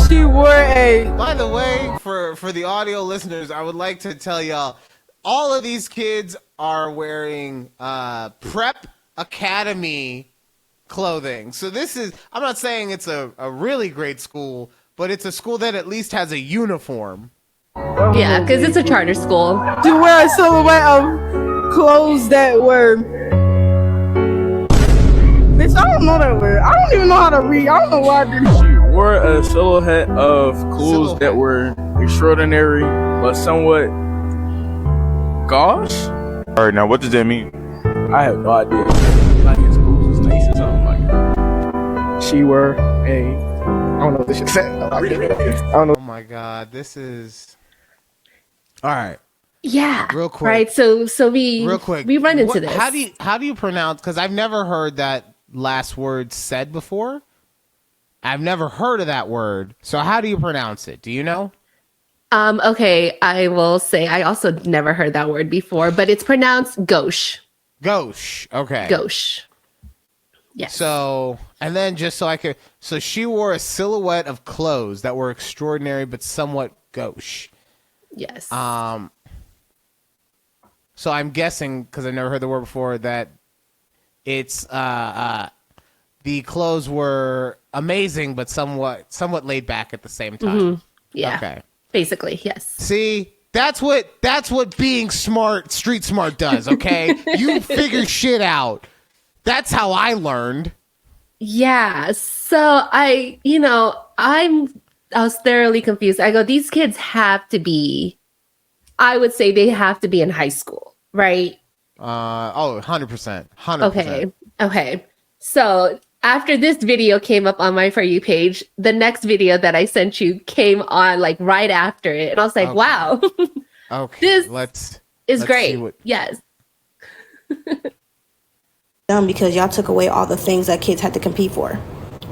She wore a. By the way, for the audio listeners, I would like to tell y'all, all of these kids are wearing Prep Academy clothing. So this is, I'm not saying it's a really great school, but it's a school that at least has a uniform. Yeah, because it's a charter school. She wore a silhouette of clothes that were. Bitch, I don't know that word. I don't even know how to read. I don't know why I did. She wore a silhouette of clothes that were extraordinary, but somewhat gauche. All right, now what does that mean? I have no idea. Like his clothes was nice or something like that. She wore a. I don't know what this shit said. I don't know. Oh my God, this is. All right. Yeah. Real quick. Right. So we real quick. we run into this. How do you pronounce? Because I've never heard that last word said before. I've never heard of that word. So how do you pronounce it? Do you know? Okay, I will say I also never heard that word before, but it's pronounced gauche. Gauche. Okay. Gauche. Yes. So, and then just so I could, so she wore a silhouette of clothes that were extraordinary but somewhat gauche. Yes. So I'm guessing, because I've never heard the word before, that it's the clothes were amazing but somewhat laid back at the same time. Mm-hmm. Yeah. Okay. Basically, yes. See, that's what being smart, street smart does, okay? You figure shit out. That's how I learned. Yeah. So I was thoroughly confused. I go, these kids have to be, I would say they have to be in high school, right? 100%. 100%. Okay. So after this video came up on my For You page, the next video that I sent you came on like right after it. And I was like, wow. Okay. This is great. Yes. Because y'all took away all the things that kids had to compete for.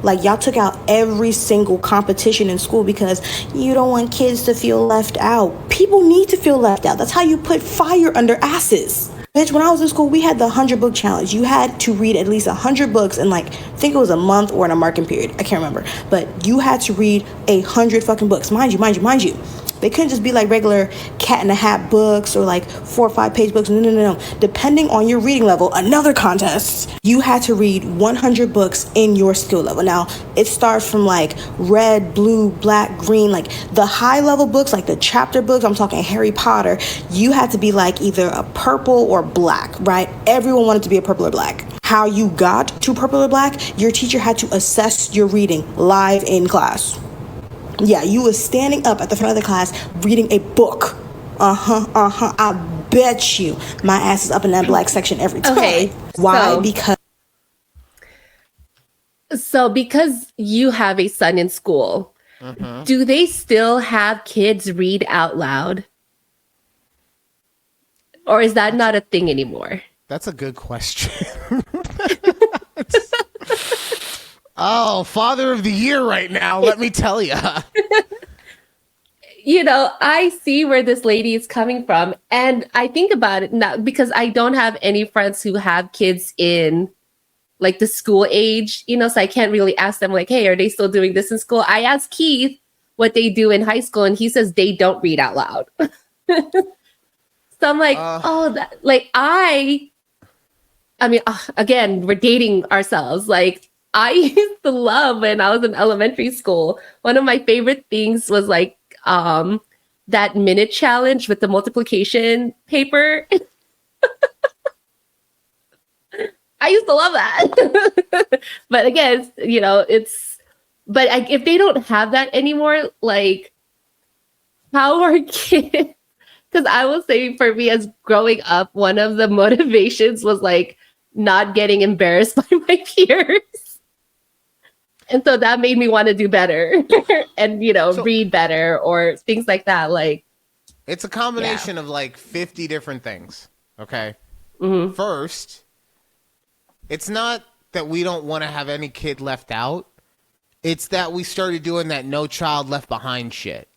Like, y'all took out every single competition in school because you don't want kids to feel left out. People need to feel left out. That's how you put fire under asses. Bitch, when I was in school, we had the 100 book challenge. You had to read at least 100 books in, like, I think it was a month or in a marking period. I can't remember. But you had to read 100 fucking books. Mind you. They couldn't just be like regular cat in the hat books or like 4 or 5 page books. No. Depending on your reading level, another contest, you had to read 100 books in your skill level. Now, it starts from like red, blue, black, green, like the high level books, like the chapter books. I'm talking Harry Potter. You had to be like either a purple or black, right? Everyone wanted to be a purple or black. How you got to purple or black, your teacher had to assess your reading live in class. Yeah, you was standing up at the front of the class reading a book. I bet you my ass is up in that black section every time. Okay. Why? Because you have a son in school, do they still have kids read out loud? Or is that not a thing anymore? That's a good question. Oh, Father of the Year right now, let me tell you. I see where this lady is coming from. And I think about it now because I don't have any friends who have kids in like the school age, so I can't really ask them like, hey, are they still doing this in school? I asked Keith what they do in high school and he says they don't read out loud. So I'm like, again, we're dating ourselves. Like, I used to love when I was in elementary school. One of my favorite things was like that minute challenge with the multiplication paper. I used to love that. But again, you know, if they don't have that anymore, like, how are kids? Because I will say for me, as growing up, one of the motivations was like not getting embarrassed by my peers. And so that made me want to do better and, you know, read better or things like that. Like, it's a combination of like 50 different things. Okay. Mm-hmm. First, it's not that we don't want to have any kid left out. It's that we started doing that no child left behind shit.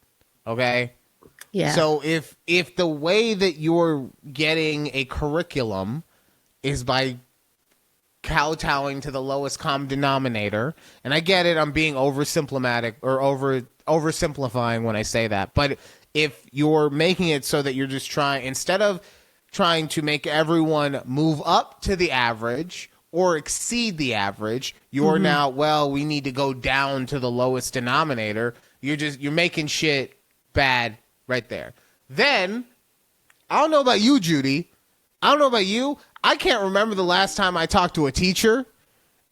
Okay. Yeah. So if the way that you're getting a curriculum is by kowtowing to the lowest common denominator, and I get it, I'm being oversimplematic or oversimplifying when I say that, but if you're making it so that you're just instead of trying to make everyone move up to the average or exceed the average, you're now, well, we need to go down to the lowest denominator. You're making shit bad right there. Then, I don't know about you, Judy. I don't know about you. I can't remember the last time I talked to a teacher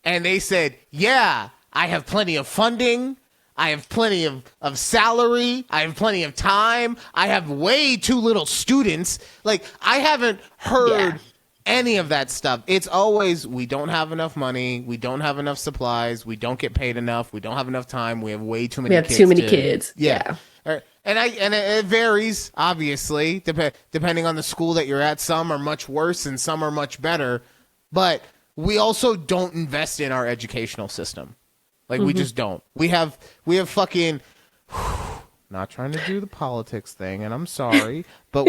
and they said, yeah, I have plenty of funding. I have plenty of salary. I have plenty of time. I have way too little students. Like, I haven't heard any of that stuff. It's always, we don't have enough money. We don't have enough supplies. We don't get paid enough. We don't have enough time. We have way too many kids. We have too many kids. Yeah. And it varies, obviously, depending on the school that you're at. Some are much worse and some are much better. But we also don't invest in our educational system. Like, we just don't. We have fucking, not trying to do the politics thing, and I'm sorry, but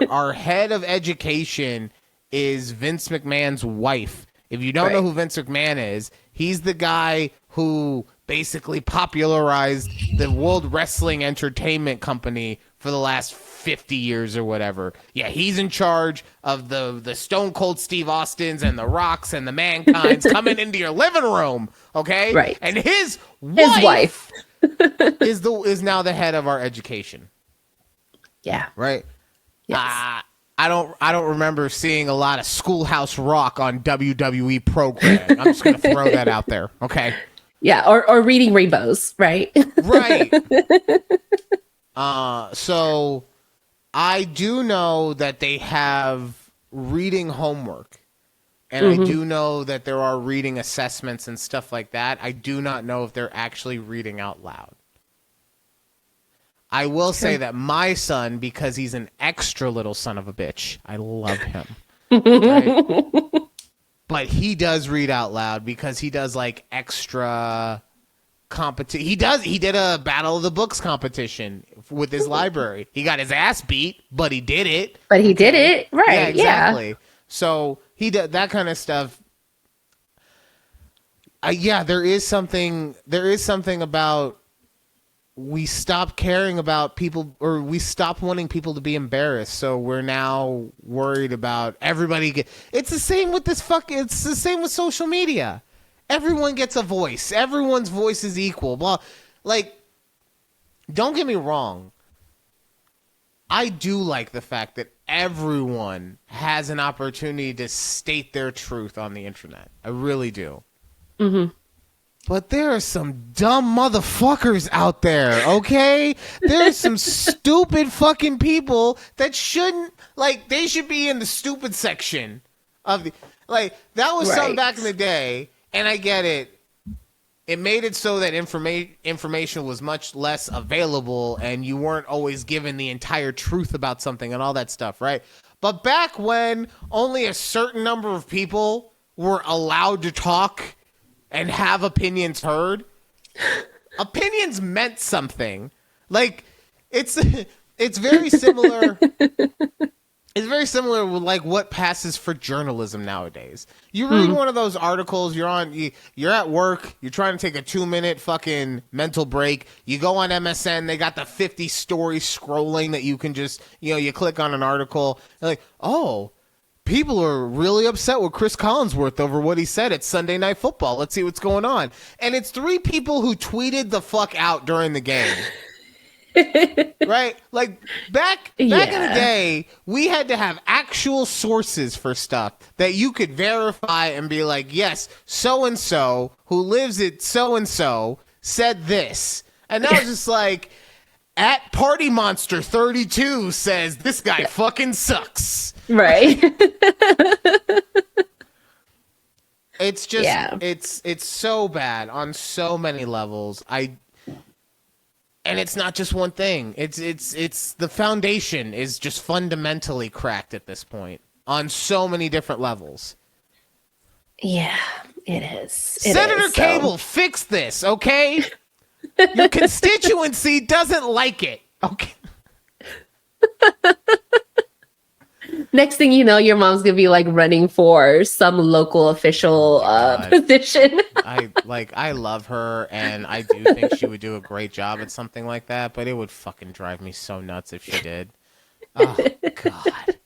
our head of education is Vince McMahon's wife. If you don't know who Vince McMahon is, he's the guy who basically popularized the World Wrestling Entertainment Company for the last 50 years or whatever. Yeah, he's in charge of the Stone Cold Steve Austins and the Rocks and the Mankinds coming into your living room, okay? Right. And his wife is now the head of our education. Yeah. Right? Yes. I don't remember seeing a lot of Schoolhouse Rock on WWE programming. I'm just going to throw that out there, okay? Yeah, or reading rainbows, right? Right. So I do know that they have reading homework, and I do know that there are reading assessments and stuff like that. I do not know if they're actually reading out loud. I will say that my son, because he's an extra little son of a bitch, I love him. Right? But he does read out loud because he does like extra competition. He did a Battle of the Books competition with his library. He got his ass beat, but he did it. But he did it. Right. Yeah, exactly. So he did that kind of stuff. There is something about, we stopped caring about people, or we stopped wanting people to be embarrassed. So we're now worried about everybody. It's the same with it's the same with social media. Everyone gets a voice. Everyone's voice is equal. Well, like, don't get me wrong. I do like the fact that everyone has an opportunity to state their truth on the internet. I really do. Mm-hmm. But there are some dumb motherfuckers out there, okay? There's some stupid fucking people that shouldn't, like, they should be in the stupid section of the, like, that was something back in the day, and I get it. It made it so that information was much less available, and you weren't always given the entire truth about something and all that stuff, right? But back when only a certain number of people were allowed to talk and have opinions heard, opinions meant something. Like, it's very similar. It's very similar with like what passes for journalism nowadays. You read one of those articles, you're at work, you're trying to take a 2-minute fucking mental break. You go on MSN, they got the 50 stories scrolling that you can just, you click on an article. You're like, oh, people are really upset with Chris Collinsworth over what he said at Sunday Night Football. Let's see what's going on. And it's 3 people who tweeted the fuck out during the game. Right? Like back in the day, we had to have actual sources for stuff that you could verify and be like, yes, so and so who lives at so and so said this. And now it's just like at Party Monster 32 says this guy fucking sucks. Right. It's just it's so bad on so many levels. And it's not just one thing. It's the foundation is just fundamentally cracked at this point on so many different levels. Yeah, it is. Senator Cable, fix this, okay? Your constituency doesn't like it. Okay. Next thing you know, your mom's gonna be like running for some local official position. I love her, and I do think she would do a great job at something like that, but it would fucking drive me so nuts if she did. Oh, God.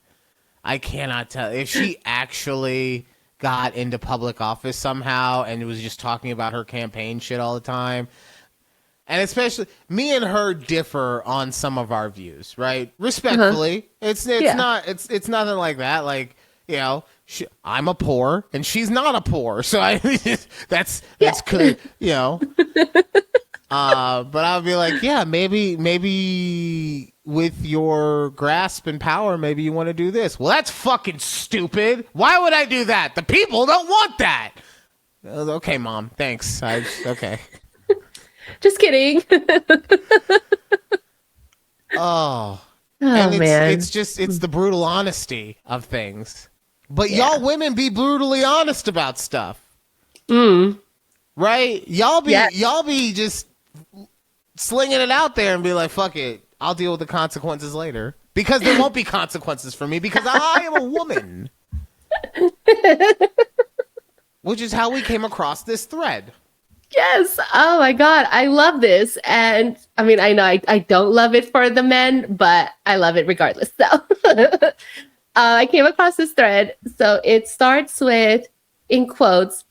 I cannot tell. If she actually got into public office somehow and was just talking about her campaign shit all the time, and especially me and her differ on some of our views, right? Respectfully, it's nothing like that. Like, you know, I'm a poor and she's not a poor, so that's good, you know. But I'll be like, yeah, maybe with your grasp and power, maybe you want to do this. Well, that's fucking stupid. Why would I do that? The people don't want that. Okay, Mom. Thanks. Okay. Just kidding. Oh man. It's the brutal honesty of things. But y'all women be brutally honest about stuff. Right? Y'all be just slinging it out there and be like, fuck it, I'll deal with the consequences later. Because there won't be consequences for me because I am a woman. Which is how we came across this thread. Yes. Oh my God. I love this. And I mean, I know I don't love it for the men, but I love it regardless. So I came across this thread. So it starts with, in quotes,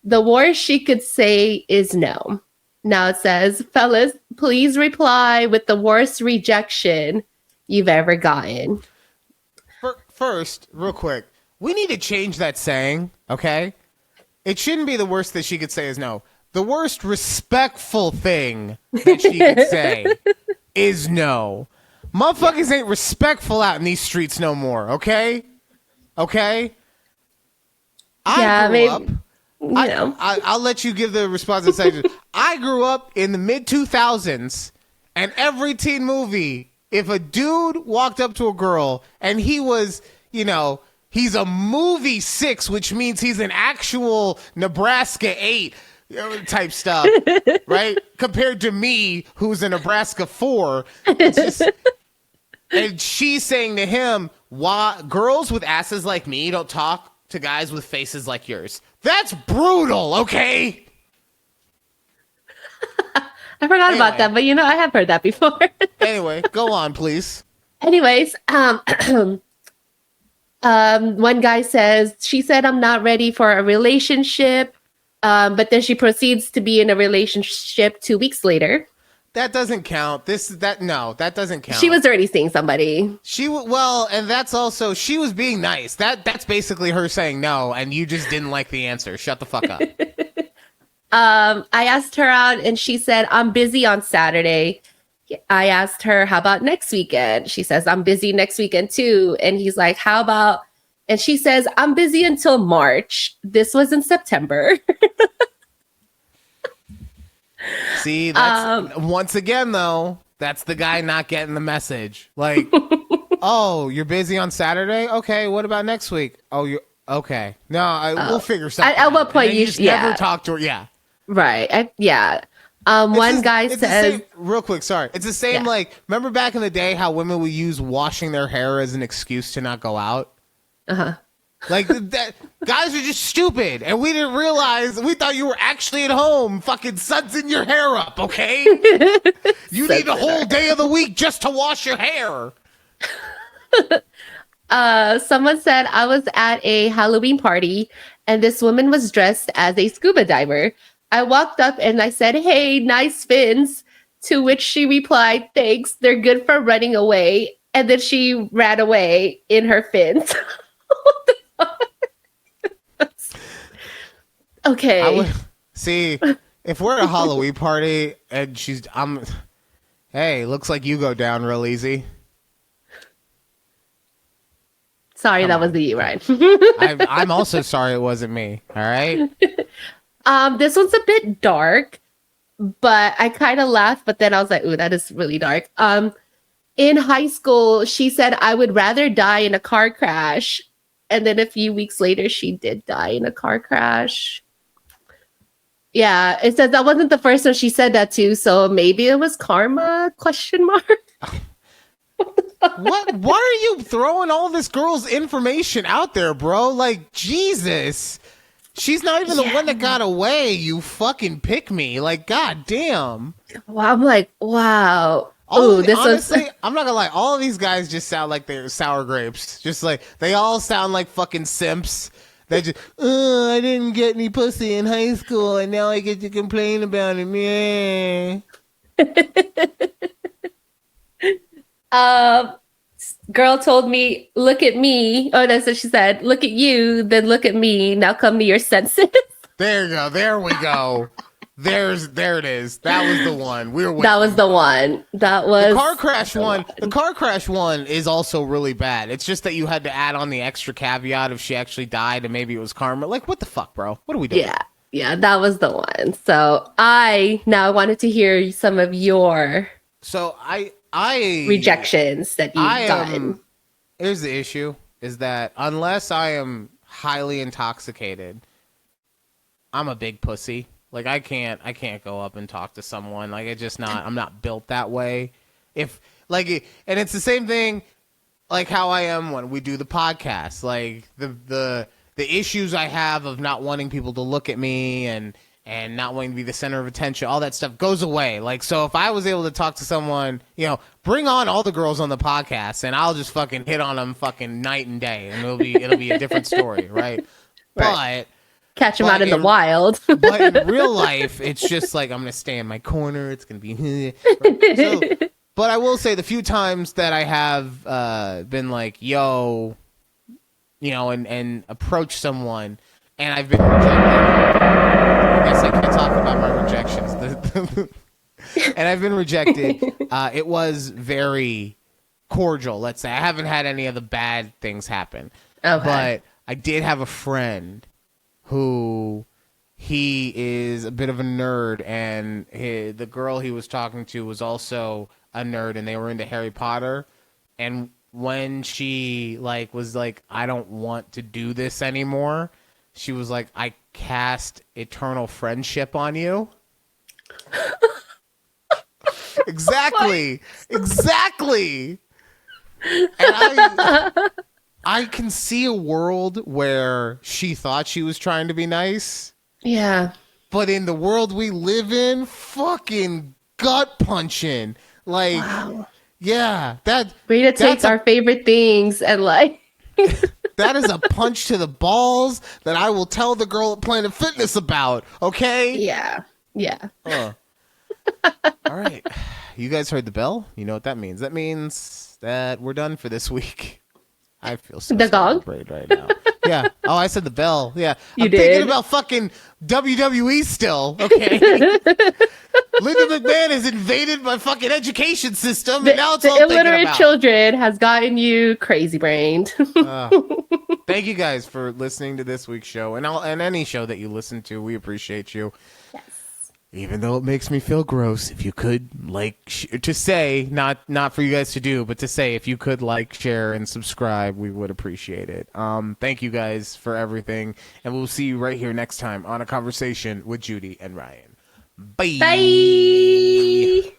the worst she could say is no. Now it says, fellas, please reply with the worst rejection you've ever gotten. First, real quick, we need to change that saying, okay? It shouldn't be the worst that she could say is no. The worst respectful thing that she could say is no. Motherfuckers ain't respectful out in these streets no more, okay? Okay? I'll let you give the response in section. I grew up in the mid-2000s, and every teen movie, if a dude walked up to a girl and he was, you know, he's a movie 6, which means he's an actual Nebraska 8 type stuff, right? Compared to me, who's a Nebraska 4. It's just, and she's saying to him, why girls with asses like me don't talk to guys with faces like yours. That's brutal, okay? I forgot about that, but you know, I have heard that before. Anyway, go on, please. Anyways, one guy says, she said, I'm not ready for a relationship. But then she proceeds to be in a relationship 2 weeks later. That doesn't count. That doesn't count. She was already seeing somebody. And that's also, she was being nice. That's basically her saying no, and you just didn't like the answer. Shut the fuck up. I asked her out, and she said, I'm busy on Saturday. I asked her, how about next weekend? She says, I'm busy next weekend too. And he's like, how about... And she says, I'm busy until March. This was in September. See, that's once again, though, that's the guy not getting the message. Like, oh, you're busy on Saturday? Okay, what about next week? Oh, you're okay. No, we'll figure something out. At what point you just never talk to her? Yeah. Right. One guy says... real quick, sorry. It's the same, like, remember back in the day how women would use washing their hair as an excuse to not go out? Like that, guys are just stupid, and we didn't realize. We thought you were actually at home, fucking sudsing your hair up. Okay, you need a whole day of the week just to wash your hair. Someone said I was at a Halloween party, and this woman was dressed as a scuba diver. I walked up and I said, "Hey, nice fins." To which she replied, "Thanks, they're good for running away." And then she ran away in her fins. Okay. See, if we're at a Halloween party and hey, looks like you go down real easy. Sorry, that wasn't you, Ryan. I'm also sorry it wasn't me. All right. This one's a bit dark, but I kind of laughed, but then I was like, ooh, that is really dark. In high school, she said, "I would rather die in a car crash." And then a few weeks later, she did die in a car crash. Yeah, it says that wasn't the first one she said that to, so maybe it was karma, question mark. What? Why are you throwing all this girl's information out there, bro? Like, Jesus. She's not even the one that got away. You fucking pick me. Like, goddamn. Well, I'm like, wow. Honestly, I'm not gonna lie. All of these guys just sound like they're sour grapes. Just like, they all sound like fucking simps. They just, I didn't get any pussy in high school, and now I get to complain about it. Yeah. Girl told me, "Look at me." Oh, that's what she said. "Look at you, then look at me. Now come to your senses." There you go. There we go. There it is. That was the one. That was the one. That was the car crash one. The car crash one is also really bad. It's just that you had to add on the extra caveat if she actually died and maybe it was karma. Like, what the fuck, bro? What are we doing? Yeah, that was the one. So I now wanted to hear some of your rejections that you've gotten. Here's the issue: is that unless I am highly intoxicated, I'm a big pussy. Like, I can't go up and talk to someone. Like, I'm not built that way. And it's the same thing, like how I am when we do the podcast. Like, the issues I have of not wanting people to look at me and not wanting to be the center of attention, all that stuff goes away. Like, so if I was able to talk to someone, bring on all the girls on the podcast and I'll just fucking hit on them fucking night and day, and it'll be a different story, right? But catch them out in the wild. But in real life, it's just like, I'm going to stay in my corner. It's going to be... But I will say the few times that I have been like, yo, and approach someone, and I've been rejected. I guess I can't talk about my rejections. And I've been rejected. It was very cordial, let's say. I haven't had any of the bad things happen. Okay. But I did have a friend who he is a bit of a nerd, and the girl he was talking to was also a nerd, and they were into Harry Potter. And when she was like, "I don't want to do this anymore," she was like, "I cast eternal friendship on you." Exactly. And I can see a world where she thought she was trying to be nice. Yeah. But in the world we live in, fucking gut punching. Like, wow. Yeah. Way to take our favorite things and that is a punch to the balls that I will tell the girl at Planet Fitness about, okay? Yeah. All right. You guys heard the bell? You know what that means. That means that we're done for this week. I feel so afraid right now. Yeah. Oh, I said the bell. Yeah. I'm thinking about fucking WWE still. Okay. Linda McMahon has invaded my fucking education system, and now it's all illiterate children has gotten you crazy brained. Thank you guys for listening to this week's show, and any show that you listen to. We appreciate you. Yes. Even though it makes me feel gross, if you could to say, not for you guys to do, but to say, if you could share, and subscribe, we would appreciate it. Thank you guys for everything, and we'll see you right here next time on A Conversation with Judy and Ryan. Bye. Bye.